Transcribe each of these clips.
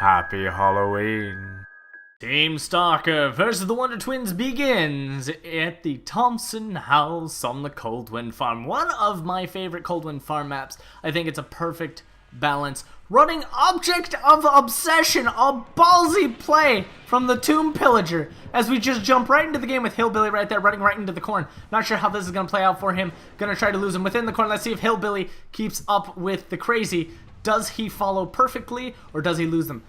Happy Halloween. Team Stalker versus the Wonder Twins begins at the Thompson House on the Coldwind Farm. One of my favorite Coldwind Farm maps. I think it's a perfect balance. Running Object of Obsession, a ballsy play from the Tomb Pillager as we just jump right into the game with Hillbilly right there, running right into the corn. Not sure how this is going to play out for him. Going to try to lose him within the corn. Let's see if Hillbilly keeps up with the crazy. Does he follow perfectly or does he lose them?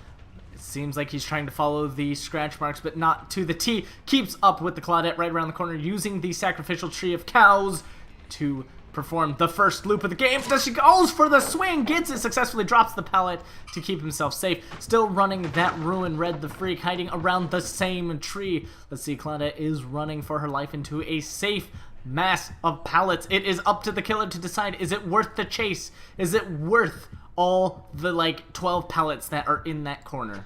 It seems like he's trying to follow the scratch marks, but not to the T. Keeps up with the Claudette right around the corner, using the sacrificial tree of cows to perform the first loop of the game. Does she goes for the swing, gets it successfully, drops the pallet to keep himself safe. Still running that Ruin Red the Freak, hiding around the same tree. Let's see, Claudette is running for her life into a safe mass of pallets. It is up to the killer to decide, is it worth the chase? Is it worth all the 12 pallets that are in that corner?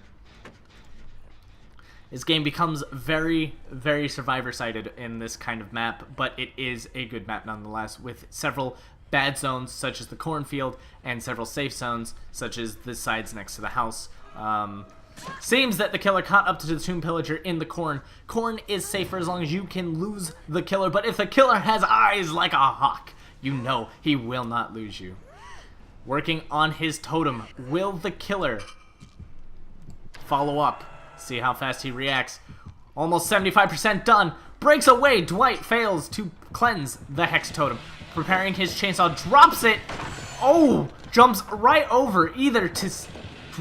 This game becomes very, very survivor-sided in this kind of map, but it is a good map nonetheless, with several bad zones, such as the cornfield, and several safe zones, such as the sides next to the house. Seems that the killer caught up to the Tomb Pillager in the corn. Corn is safer as long as you can lose the killer, but if the killer has eyes like a hawk, you know he will not lose you. Working on his totem. Will the killer follow up? See how fast he reacts. Almost 75% done. Breaks away. Dwight fails to cleanse the hex totem. Preparing his chainsaw. Drops it. Oh! Jumps right over. Either to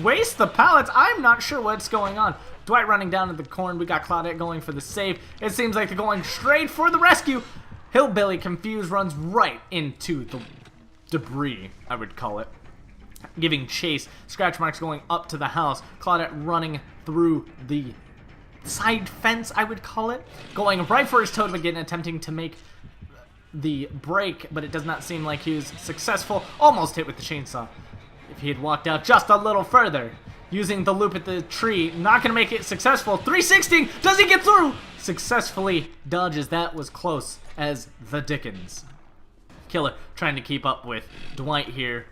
waste the pallets. I'm not sure what's going on. Dwight running down to the corn. We got Claudette going for the save. It seems like they're going straight for the rescue. Hillbilly, confused, runs right into the debris, I would call it. Giving chase. Scratch marks going up to the house. Claudette running through the side fence, I would call it. Going right for his totem again, attempting to make the break, but it does not seem like he was successful. Almost hit with the chainsaw. If he had walked out just a little further. Using the loop at the tree. Not going to make it successful. 360! Does he get through? Successfully dodges. That was close as the Dickens. Killer trying to keep up with Dwight here.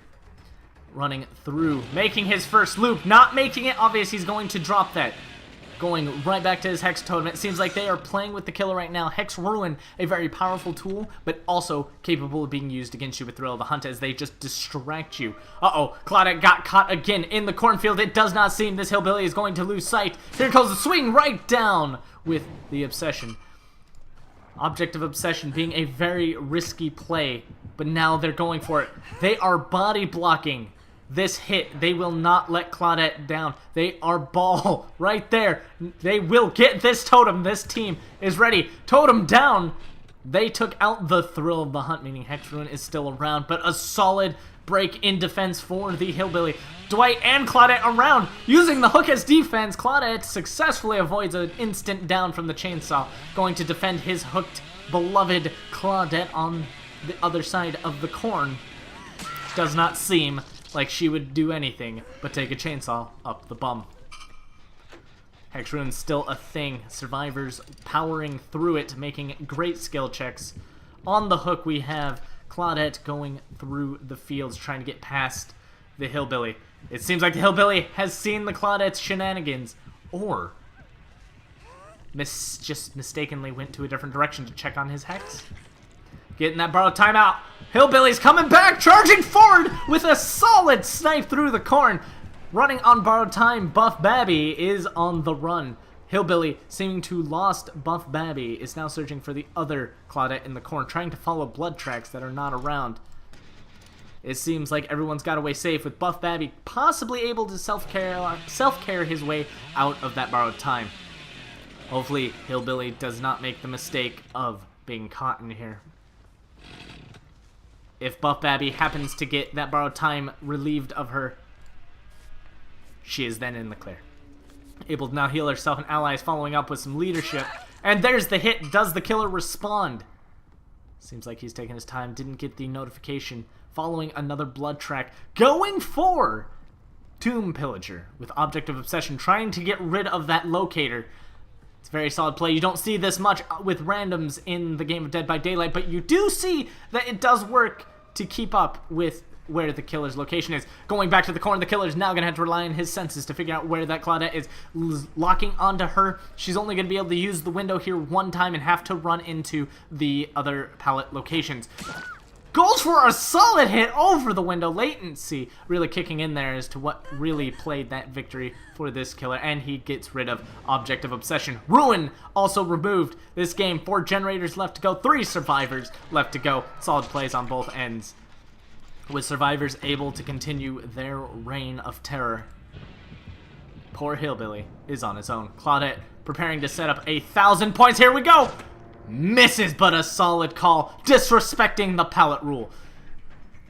Running through, making his first loop, not making it obvious he's going to drop that. Going right back to his Hex Totem. It seems like they are playing with the killer right now. Hex Ruin, a very powerful tool, but also capable of being used against you with Thrill of the Hunt as they just distract you. Uh-oh, Claudette got caught again in the cornfield. It does not seem this Hillbilly is going to lose sight. Here goes the swing right down with the Obsession. Object of Obsession being a very risky play, but now they're going for it. They are body blocking this hit. They will not let Claudette down. They are ball right there. They will get this totem. This team is ready. Totem down. They took out the Thrill of the Hunt, meaning Hex Ruin is still around, but a solid break in defense for the Hillbilly. Dwight and Claudette around, using the hook as defense. Claudette successfully avoids an instant down from the chainsaw, going to defend his hooked, beloved Claudette on the other side of the corn. Does not seem like she would do anything but take a chainsaw up the bum. Hex Ruin's still a thing. Survivors powering through it, making great skill checks. On the hook we have Claudette going through the fields, trying to get past the Hillbilly. It seems like the Hillbilly has seen the Claudette's shenanigans, or just mistakenly went to a different direction to check on his Hex. Getting that borrowed timeout. Hillbilly's coming back, charging forward with a solid snipe through the corn. Running on borrowed time, Buff Babby is on the run. Hillbilly, seeming to lost Buff Babby, is now searching for the other Claudette in the corn, trying to follow blood tracks that are not around. It seems like everyone's got away safe, with Buff Babby possibly able to self-care his way out of that borrowed time. Hopefully, Hillbilly does not make the mistake of being caught in here. If Buff Babby happens to get that borrowed time relieved of her, she is then in the clear. Able to now heal herself and allies, following up with some leadership. And there's the hit. Does the killer respond? Seems like he's taking his time. Didn't get the notification. Following another blood track. Going for Tomb Pillager with Object of Obsession. Trying to get rid of that locator. It's a very solid play. You don't see this much with randoms in the game of Dead by Daylight, but you do see that it does work to keep up with where the killer's location is. Going back to the corner, the killer's now going to have to rely on his senses to figure out where that Claudette is. Locking onto her, she's only going to be able to use the window here one time and have to run into the other pallet locations. Goes for a solid hit over the window. Latency really kicking in there as to what really played that victory for this killer. And he gets rid of Object of Obsession. Ruin also removed. This game, 4 generators left to go, 3 survivors left to go. Solid plays on both ends, with survivors able to continue their reign of terror. Poor Hillbilly is on his own. Claudette preparing to set up 1,000 points. Here we go! Misses, but a solid call. Disrespecting the pallet rule,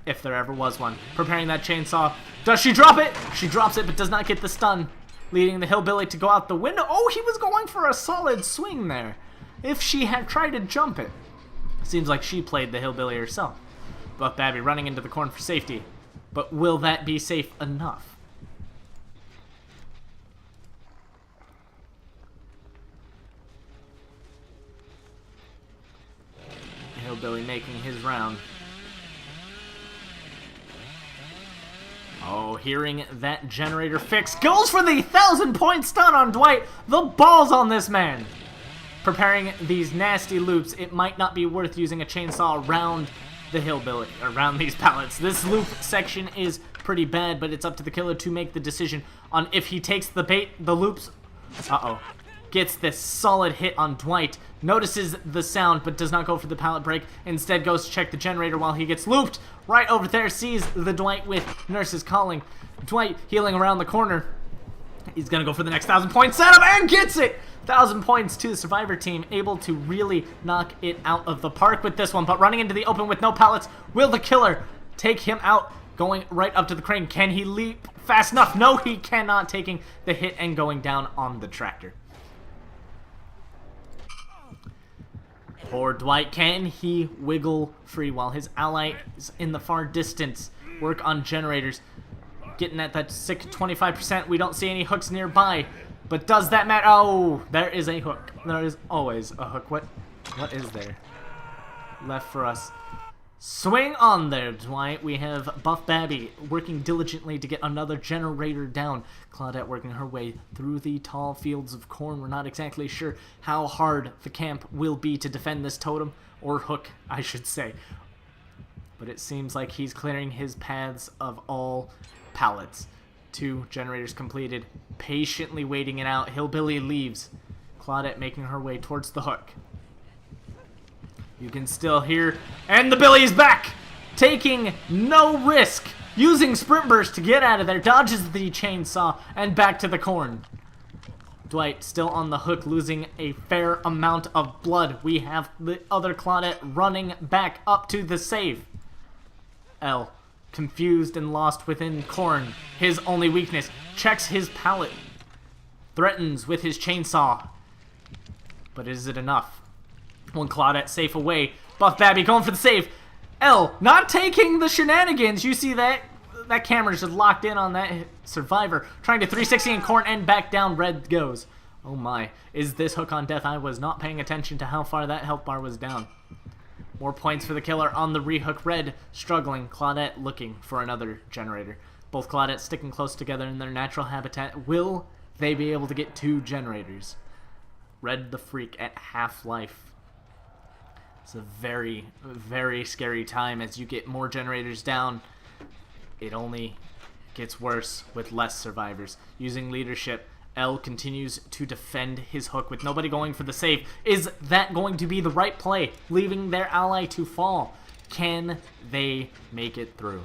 if there ever was one. Preparing that chainsaw. Does she drop it? She drops it, but does not get the stun, leading the Hillbilly to go out the window. Oh, he was going for a solid swing there. If she had tried to jump it. Seems like she played the Hillbilly herself. Buff Babby running into the corner for safety. But will that be safe enough? Hillbilly making his round. Oh, hearing that generator fix. Goes for the 1,000-point stun on Dwight. The balls on this man. Preparing these nasty loops. It might not be worth using a chainsaw around the Hillbilly, around these pallets. This loop section is pretty bad, but it's up to the killer to make the decision on if he takes the bait, the loops. Uh-oh. Gets this solid hit on Dwight. Notices the sound, but does not go for the pallet break. Instead goes to check the generator while he gets looped. Right over there, sees the Dwight with Nurses Calling. Dwight healing around the corner. He's going to go for the next 1,000-point setup and gets it! 1,000 points to the Survivor team, able to really knock it out of the park with this one. But running into the open with no pallets, will the killer take him out? Going right up to the crane. Can he leap fast enough? No, he cannot, taking the hit and going down on the tractor. Poor Dwight, can he wiggle free while his ally is in the far distance? Work on generators. Getting at that sick 25%. We don't see any hooks nearby. But does that matter? Oh, there is a hook. There is always a hook. What is there left for us? Swing on there, Dwight. We have Buff Babby working diligently to get another generator down. Claudette working her way through the tall fields of corn. We're not exactly sure how hard the camp will be to defend this totem, or hook, I should say. But it seems like he's clearing his paths of all pallets. 2 generators completed. Patiently waiting it out. Hillbilly leaves. Claudette making her way towards the hook. You can still hear, and the Billy is back, taking no risk, using sprint burst to get out of there, dodges the chainsaw, and back to the corn. Dwight still on the hook, losing a fair amount of blood. We have the other Claudette running back up to the save. L, confused and lost within corn, his only weakness, checks his pallet, threatens with his chainsaw. But is it enough? One Claudette safe away. Buff Babby going for the save. L not taking the shenanigans. You see that? That camera's just locked in on that survivor. Trying to 360 in corn and back down. Red goes. Oh my. Is this hook on death? I was not paying attention to how far that health bar was down. More points for the killer on the rehook. Red struggling. Claudette looking for another generator. Both Claudettes sticking close together in their natural habitat. Will they be able to get 2 generators? Red the Freak at half-life. It's a very, very scary time as you get more generators down. It only gets worse with less survivors. Using leadership, L continues to defend his hook with nobody going for the save. Is that going to be the right play? Leaving their ally to fall. Can they make it through?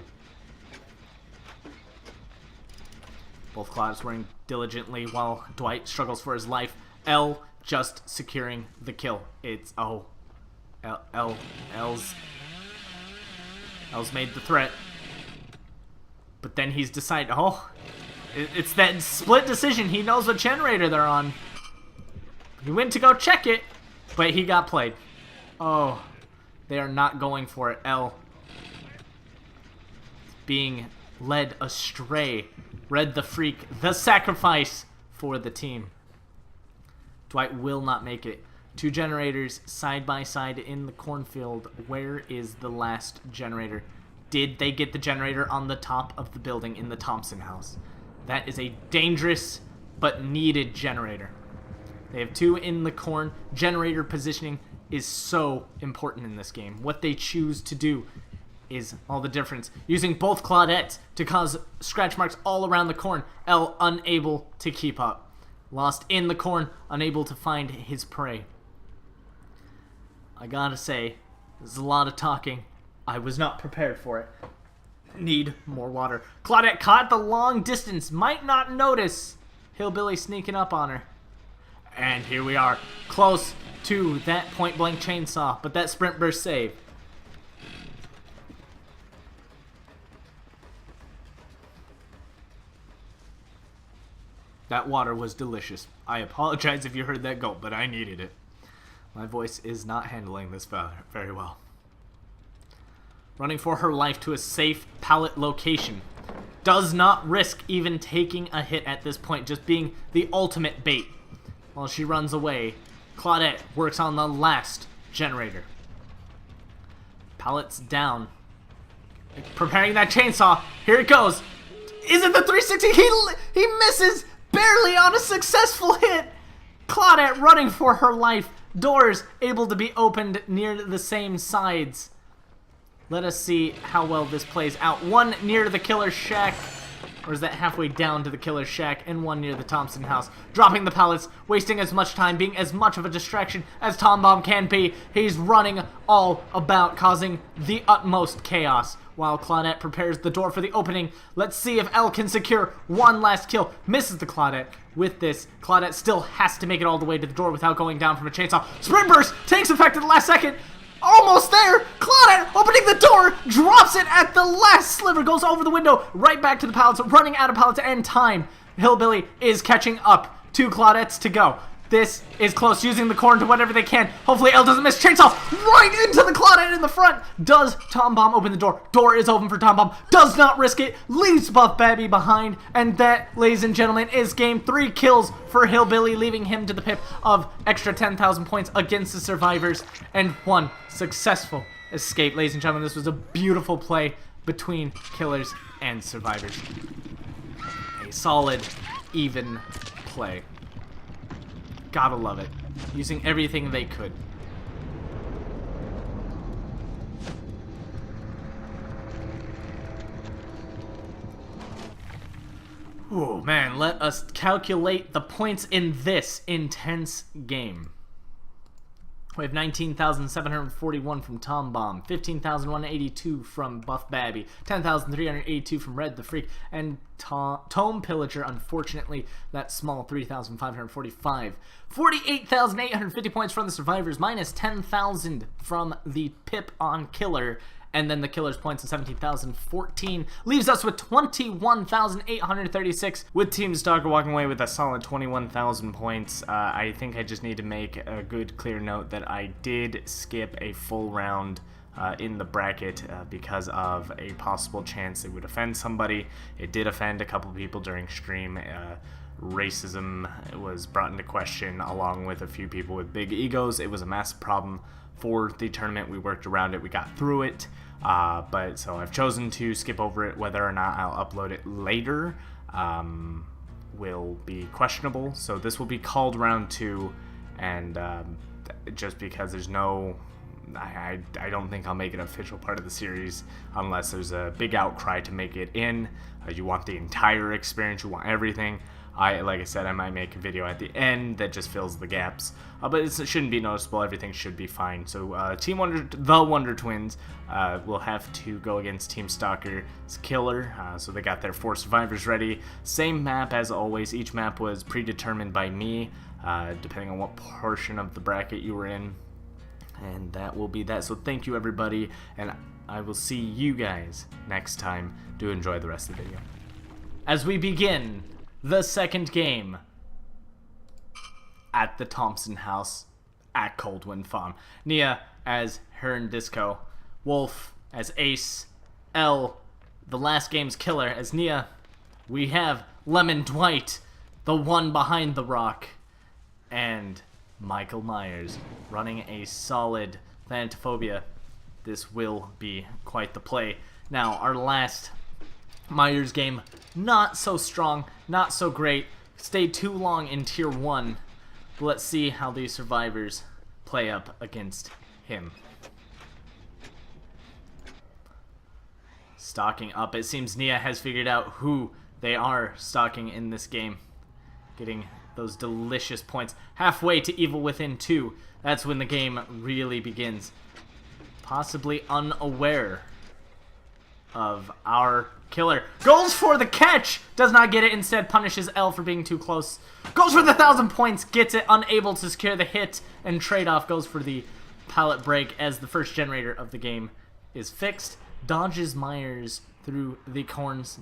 Both Claudettes working diligently while Dwight struggles for his life. L just securing the kill. It's, oh. L's made the threat, but then he's decided, oh, it's that split decision. He knows what generator they're on. He went to go check it, but he got played. Oh, they are not going for it. L being led astray. Red the Freak, the sacrifice for the team. Dwight will not make it. 2 generators side by side in the cornfield. Where is the last generator? Did they get the generator on the top of the building in the Thompson house? That is a dangerous but needed generator. They have 2 in the corn. Generator positioning is so important in this game. What they choose to do is all the difference. Using both Claudettes to cause scratch marks all around the corn. L unable to keep up. Lost in the corn, unable to find his prey. I gotta say, there's a lot of talking. I was not prepared for it. Need more water. Claudette caught the long distance. Might not notice Hillbilly sneaking up on her. And here we are, close to that point-blank chainsaw, but that sprint burst save. That water was delicious. I apologize if you heard that gulp, but I needed it. My voice is not handling this very well. Running for her life to a safe pallet location. Does not risk even taking a hit at this point, just being the ultimate bait. While she runs away, Claudette works on the last generator. Pallets down. Preparing that chainsaw. Here it goes. Is it the 360? He misses barely on a successful hit. Claudette running for her life. Doors able to be opened near the same sides. Let us see how well this plays out. One near the killer's shack. Or is that halfway down to the killer's shack? And one near the Thompson house. Dropping the pallets, wasting as much time, being as much of a distraction as Tom Bomb can be. He's running all about, causing the utmost chaos. While Claudette prepares the door for the opening. Let's see if L can secure one last kill. Misses the Claudette. With this, Claudette still has to make it all the way to the door without going down from a chainsaw. Sprint burst takes effect at the last second. Almost there. Claudette opening the door, drops it at the last sliver, goes over the window, right back to the pallets, running out of pallets and time. Hillbilly is catching up. 2 Claudettes to go. This is close, using the corn to whatever they can. Hopefully L doesn't miss. Chainsaw right into the Claudette in the front. Does Tom Bomb open the door? Door is open for Tom Bomb. Does not risk it. Leaves Buff Babby behind. And that, ladies and gentlemen, is game 3 kills for Hillbilly, leaving him to the pip of extra 10,000 points against the survivors. And 1 successful escape. Ladies and gentlemen, this was a beautiful play between killers and survivors. A solid, even play. Gotta love it. Using everything they could. Oh man, let us calculate the points in this intense game. We have 19,741 from Tom Bomb, 15,182 from Buff Babby, 10,382 from Red the Freak, and Tome Pillager, unfortunately, that small 3,545. 48,850 points from the survivors, minus 10,000 from the Pip on Killer, and then the killer's points of 17,014 leaves us with 21,836, with Team Stalker walking away with a solid 21,000 points. I think I just need to make a good clear note that I did skip a full round in the bracket because of a possible chance it would offend somebody. It did offend a couple people during stream. Racism was brought into question along with a few people with big egos. It was a massive problem for the tournament. We worked around it. We got through it. But so I've chosen to skip over it. Whether or not I'll upload it later will be questionable. So this will be called round 2, and just because there's no, I don't think I'll make it an official part of the series unless there's a big outcry to make it in. You want the entire experience. You want everything. Like I said, I might make a video at the end that just fills the gaps, but it shouldn't be noticeable. Everything should be fine. So Team Wonder, the Wonder Twins, will have to go against Team Stalker's Killer. So they got their 4 survivors ready. Same map as always. Each map was predetermined by me, depending on what portion of the bracket you were in. And that will be that. So thank you, everybody, and I will see you guys next time. Do enjoy the rest of the video. As we begin the second game at the Thompson house at Coldwind Farm. Nia as Hearn Disco, Wolf as Ace, L, the last game's killer, as Nia. We have Lemon Dwight, the one behind the rock, and Michael Myers running a solid Thanatophobia. this will be quite the play. Now, our last Myers game, not so strong, not so great. Stayed too long in Tier 1. But let's see how these survivors play up against him. Stalking up. It seems Nia has figured out who they are stalking in this game. Getting those delicious points. Halfway to Evil Within 2. That's when the game really begins. Possibly unaware of our killer. Goes for the catch! Does not get it, instead punishes L for being too close. Goes for the 1,000 points, gets it, unable to secure the hit, and trade-off goes for the pallet break as the first generator of the game is fixed. Dodges Myers through the corns,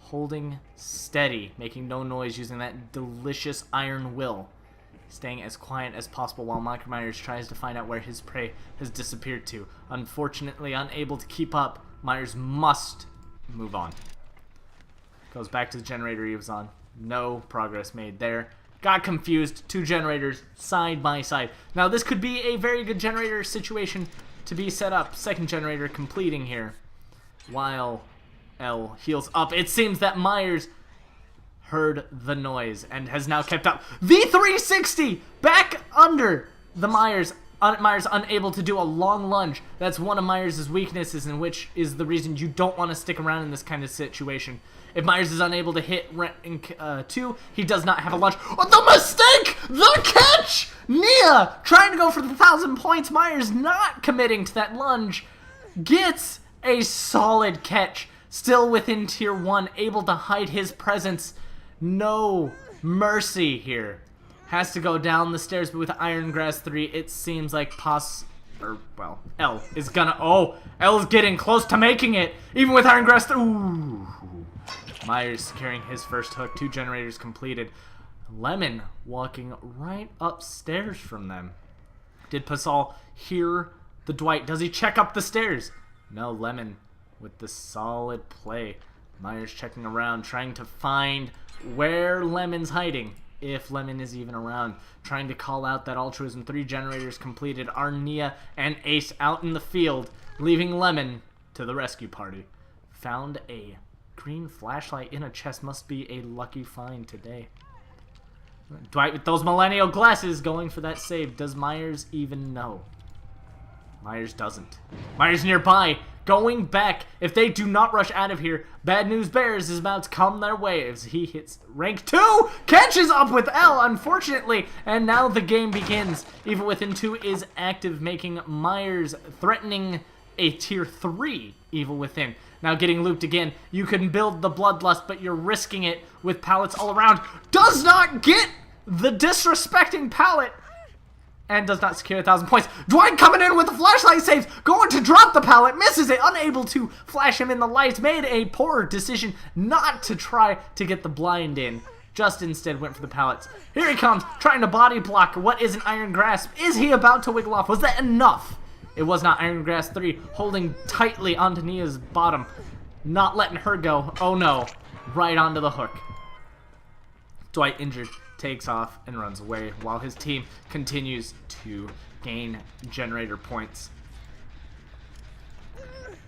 holding steady, making no noise, using that delicious iron will. Staying as quiet as possible while Michael Myers tries to find out where his prey has disappeared to. Unfortunately, unable to keep up, Myers must move on. Goes back to the generator he was on. No progress made there. Got confused. Two generators side by side. Now this could be a very good generator situation to be set up. Second generator completing here while L heals up. It seems that Myers heard the noise and has now kept up. The 360 back under the Myers. Myers unable to do a long lunge. That's one of Myers' weaknesses, and which is the reason you don't want to stick around in this kind of situation. If Myers is unable to hit rank 2, he does not have a lunge. Oh, the mistake! The catch! Nia trying to go for the 1,000 points. Myers not committing to that lunge. Gets a solid catch. Still within Tier 1, able to hide his presence. No mercy here. Has to go down the stairs, but with Iron Grass 3, it seems like L is gonna... Oh, L is getting close to making it. Even with Iron Grass 3. Ooh. Myers securing his first hook. 2 generators completed. Lemon walking right upstairs from them. Did Pascal hear the Dwight? Does he check up the stairs? No, Lemon with the solid play. Myers checking around, trying to find where Lemon's hiding. If Lemon is even around. Trying to call out that altruism. 3 generators completed. Arnia and Ace out in the field, leaving Lemon to the rescue party. Found a green flashlight in a chest. Must be a lucky find today. Dwight with those millennial glasses going for that save. Does Myers even know? Myers doesn't. Myers nearby. Going back. If they do not rush out of here, Bad News Bears is about to come their way as he hits rank 2. Catches up with L, unfortunately. And now the game begins. Evil Within 2 is active, making Myers threatening a Tier 3 Evil Within. Now getting looped again. You can build the Bloodlust, but you're risking it with pallets all around. Does not get the disrespecting pallet. And does not secure 1,000 points. Dwight coming in with the flashlight saves. Going to drop the pallet. Misses it. Unable to flash him in the lights. Made a poor decision not to try to get the blind in. Just instead went for the pallets. Here he comes. Trying to body block. What is an Iron Grasp? Is he about to wiggle off? Was that enough? It was not. Iron Grasp 3 holding tightly onto Nia's bottom. Not letting her go. Oh no. Right onto the hook. Dwight injured. Takes off and runs away while his team continues to gain generator points.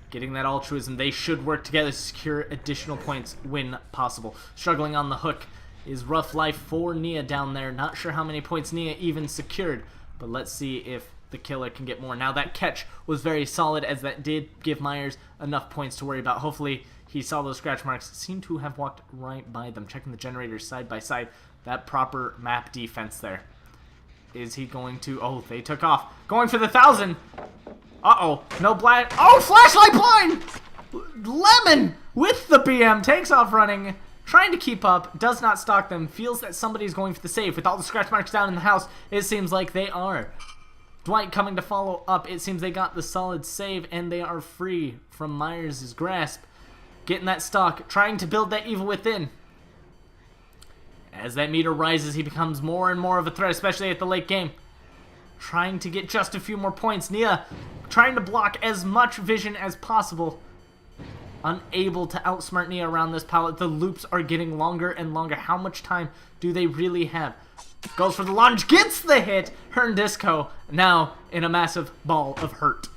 Getting that altruism, they should work together to secure additional points when possible. Struggling on the hook is rough life for Nia down there. Not sure how many points Nia even secured, but let's see if the killer can get more. Now that catch was very solid, as that did give Myers enough points to worry about. Hopefully he saw those scratch marks. Seem to have walked right by them. Checking the generators side by side. That proper map defense there. Is he going to... Oh, they took off. Going for the 1,000. Uh-oh. No blind... Oh, flashlight blind! Lemon with the BM. Takes off running. Trying to keep up. Does not stalk them. Feels that somebody's going for the save. With all the scratch marks down in the house, it seems like they are. Dwight coming to follow up. It seems they got the solid save, and they are free from Myers' grasp. Getting that stock. Trying to build that Evil Within. As that meter rises, he becomes more and more of a threat, especially at the late game. Trying to get just a few more points. Nia trying to block as much vision as possible. Unable to outsmart Nia around this pallet. The loops are getting longer and longer. How much time do they really have? Goes for the lunge. Gets the hit. Hern Disco now in a massive ball of hurt.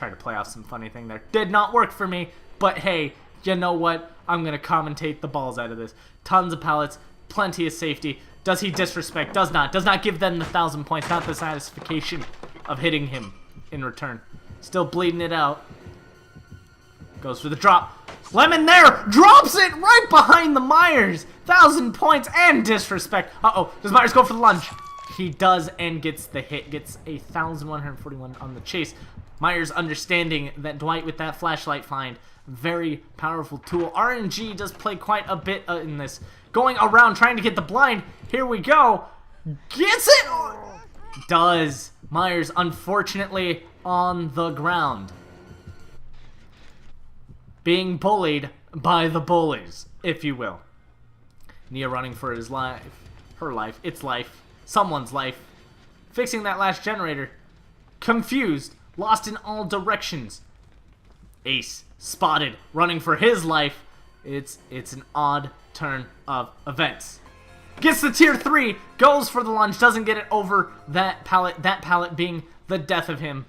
Try to play off some funny thing there. Did not work for me, but hey, you know what? I'm going to commentate the balls out of this. Tons of pallets, plenty of safety. Does he disrespect? Does not. Does not give them the 1,000 points. Not the satisfaction of hitting him in return. Still bleeding it out. Goes for the drop. Lemon there! Drops it right behind the Myers! 1,000 points and disrespect. Uh-oh. Does Myers go for the lunge? He does and gets the hit. Gets a 1,141 on the chase. Myers understanding that Dwight with that flashlight find. Very powerful tool. RNG does play quite a bit in this. Going around trying to get the blind. Here we go. Gets it! Does. Myers unfortunately on the ground. Being bullied by the bullies, if you will. Nia running for his life. Her life. Its life. Someone's life. Fixing that last generator. Confused. Lost in all directions. Ace. Spotted. Running for his life. It's an odd turn of events. Gets the tier 3. Goes for the lunge. Doesn't get it over that pallet. That pallet being the death of him.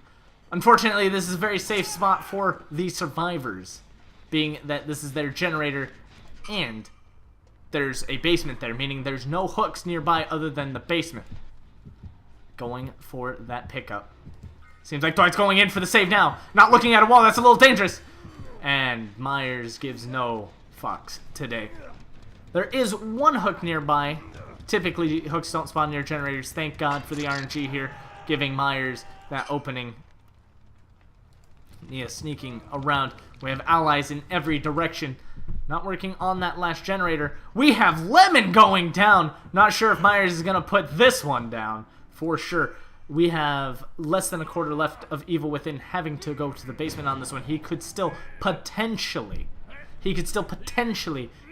Unfortunately, this is a very safe spot for the survivors. Being that this is their generator and there's a basement there, meaning there's no hooks nearby other than the basement. Going for that pickup. Seems like Dwight's going in for the save now. Not looking at a wall, that's a little dangerous. And Myers gives no fucks today. There is one hook nearby. Typically, hooks don't spawn near generators. Thank God for the RNG here, giving Myers that opening. Nia sneaking around. We have allies in every direction. Not working on that last generator. We have Lemon going down. Not sure if Myers is going to put this one down. For sure. We have less than a quarter left of Evil Within having to go to the basement on this one. He could still potentially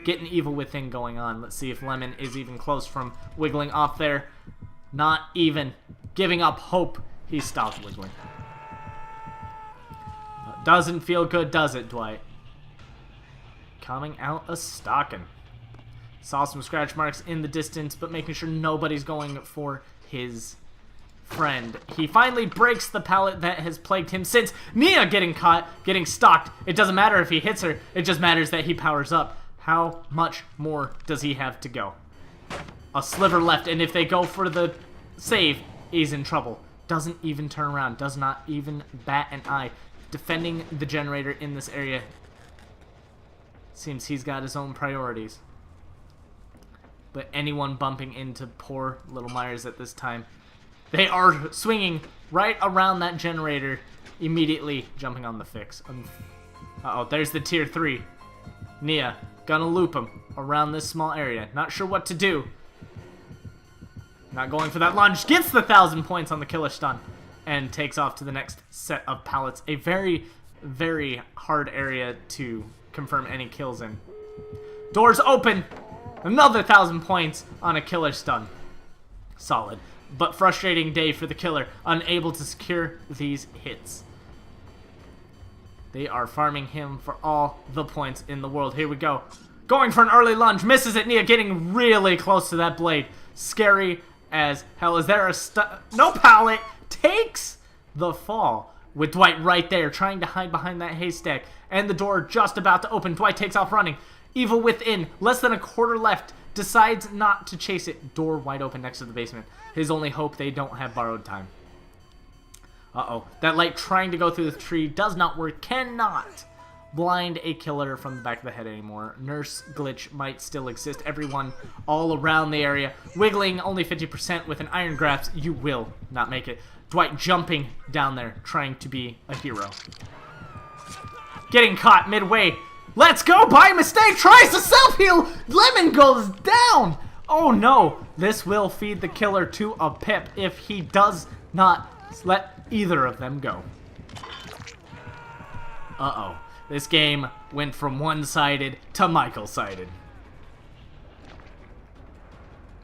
get an Evil Within going on. Let's see if Lemon is even close from wiggling off there. Not even. Giving up hope. He stopped wiggling. Doesn't feel good, does it, Dwight? Coming out a stalking. Saw some scratch marks in the distance, but making sure nobody's going for his friend. He finally breaks the pallet that has plagued him since Nia getting caught, getting stalked. It doesn't matter if he hits her. It just matters that he powers up. How much more does he have to go? A sliver left, and if they go for the save, he's in trouble. Doesn't even turn around. Does not even bat an eye. Defending the generator in this area. Seems he's got his own priorities. But anyone bumping into poor little Myers at this time. They are swinging right around that generator. Immediately jumping on the fix. Uh-oh, there's the tier 3. Nia, gonna loop him around this small area. Not sure what to do. Not going for that lunge. Gets the 1,000 points on the killer stun. And takes off to the next set of pallets. A very, very hard area to confirm any kills in. Doors open. Another 1,000 points on a killer stun. Solid. But frustrating day for the killer. Unable to secure these hits. They are farming him for all the points in the world. Here we go. Going for an early lunge. Misses it. Nia getting really close to that blade. Scary as hell. Is there a no pallet? Takes the fall with Dwight right there trying to hide behind that haystack and the door just about to open. Dwight takes off running. Evil Within, less than a quarter left, decides not to chase it. Door wide open next to the basement. His only hope they don't have borrowed time. Uh-oh. That light trying to go through the tree does not work. Cannot blind a killer from the back of the head anymore. Nurse glitch might still exist. Everyone all around the area wiggling only 50% with an iron grasp. You will not make it. Dwight jumping down there, trying to be a hero. Getting caught midway. Let's go! By mistake! Tries to self-heal! Lemon goes down! Oh no! This will feed the killer to a pip if he does not let either of them go. Uh-oh. This game went from one-sided to Michael-sided.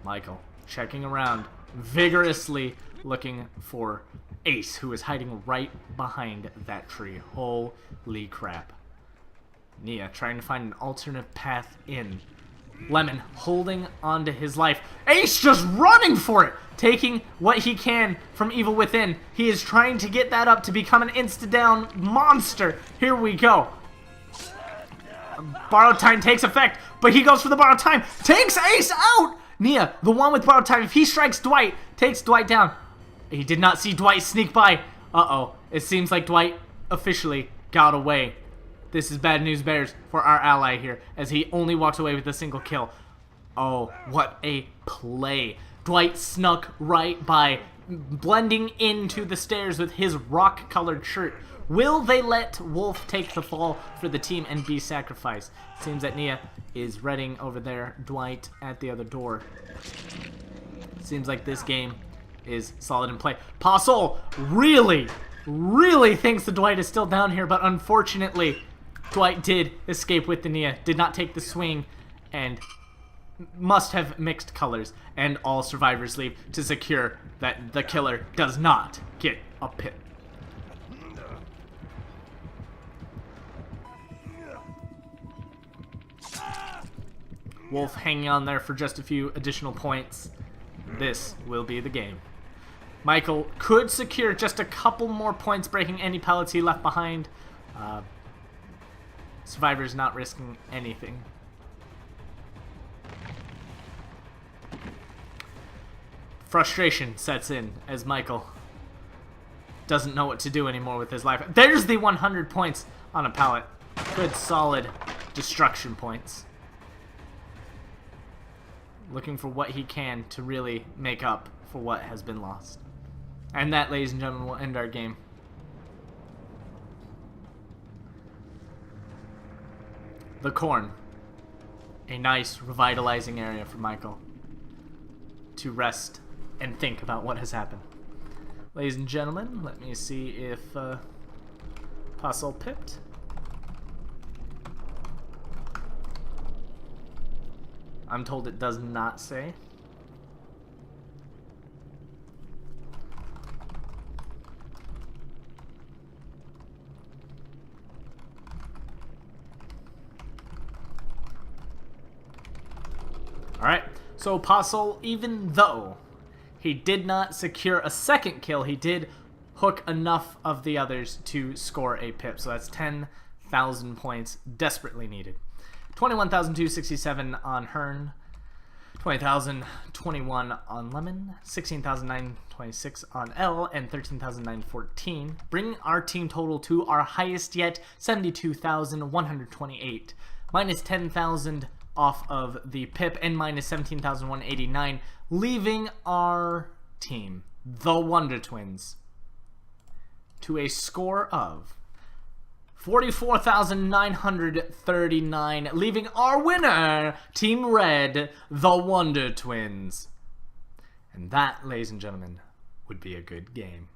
Michael checking around vigorously, looking for Ace, who is hiding right behind that tree. Holy crap. Nia trying to find an alternate path in. Lemon holding onto his life. Ace just running for it, taking what he can from Evil Within. He is trying to get that up to become an insta-down monster. Here we go. Borrowed Time takes effect, but he goes for the Borrowed Time. Takes Ace out! Nia, the one with Borrowed Time, if he strikes Dwight, takes Dwight down. He did not see Dwight sneak by. Uh-oh. It seems like Dwight officially got away. This is bad news bears for our ally here, as he only walks away with a single kill. Oh, what a play. Dwight snuck right by, blending into the stairs with his rock-colored shirt. Will they let Wolf take the fall for the team and be sacrificed? Seems that Nia is readying over there. Dwight at the other door. Seems like this game is solid in play. Postle really thinks that Dwight is still down here, but unfortunately, Dwight did escape with the Nia, did not take the swing, and must have mixed colors, and all survivors leave to secure that the killer does not get a pip. Wolf hanging on there for just a few additional points. This will be the game. Michael could secure just a couple more points, breaking any pellets he left behind. Survivor's not risking anything. Frustration sets in as Michael doesn't know what to do anymore with his life. There's the 100 points on a pallet. Good, solid destruction points. Looking for what he can to really make up for what has been lost. And that, ladies and gentlemen, will end our game. The corn. A nice, revitalizing area for Michael to rest and think about what has happened. Ladies and gentlemen, let me see if Puzzle pipped. I'm told it does not say. Alright, so Puzzle, even though he did not secure a second kill, he did hook enough of the others to score a pip. So that's 10,000 points desperately needed. 21,267 on Hearn, 20,021 on Lemon, 16,926 on L, and 13,914, bringing our team total to our highest yet, 72,128, minus 10,000 off of the pip, and minus 17,189, leaving our team, the Wonder Twins, to a score of 44,939, leaving our winner, Team Red, the Wonder Twins. And that, ladies and gentlemen, would be a good game.